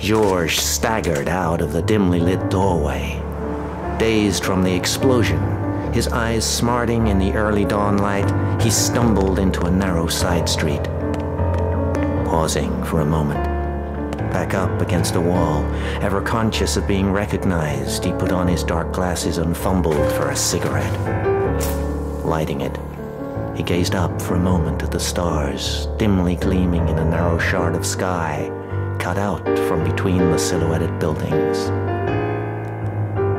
Georges staggered out of the dimly lit doorway. Dazed from the explosion, his eyes smarting in the early dawn light, he stumbled into a narrow side street. Pausing for a moment, back up against a wall, ever conscious of being recognized, he put on his dark glasses and fumbled for a cigarette. Lighting it, he gazed up for a moment at the stars, dimly gleaming in a narrow shard of sky, cut out from between the silhouetted buildings.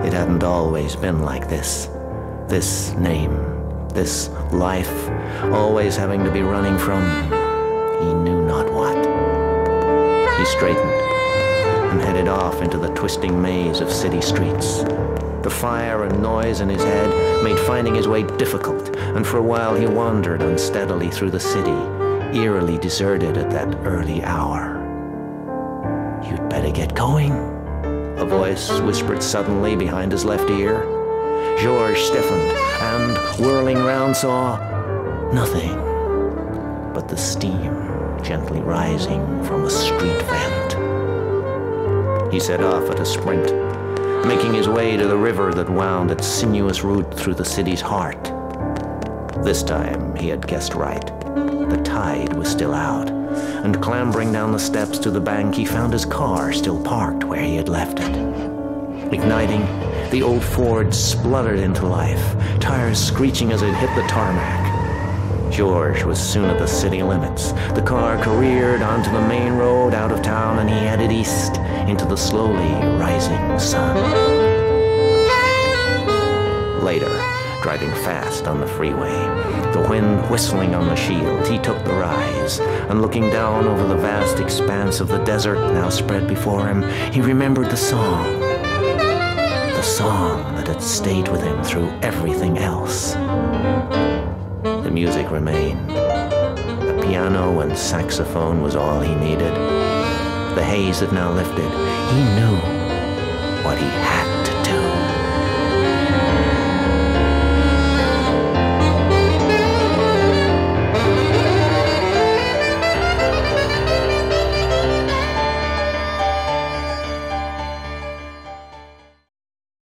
It hadn't always been like this. This name, this life, always having to be running from he knew not what. He straightened and headed off into the twisting maze of city streets. The fire and noise in his head made finding his way difficult, and for a while he wandered unsteadily through the city, eerily deserted at that early hour. "You'd better get going," a voice whispered suddenly behind his left ear. Georges stiffened and, whirling round, saw nothing but the steam gently rising from a street vent. He set off at a sprint, making his way to the river that wound its sinuous route through the city's heart. This time he had guessed right. The tide was still out, and clambering down the steps to the bank, he found his car still parked where he had left it. Igniting, the old Ford spluttered into life, tires screeching as it hit the tarmac. Georges was soon at the city limits. The car careered onto the main road out of town, and he headed east into the slowly rising sun. Later, driving fast on the freeway, the wind whistling on the shield, he took the rise, and looking down over the vast expanse of the desert now spread before him, he remembered the song that had stayed with him through everything else. The music remained. A piano and saxophone was all he needed. The haze had now lifted. He knew what he had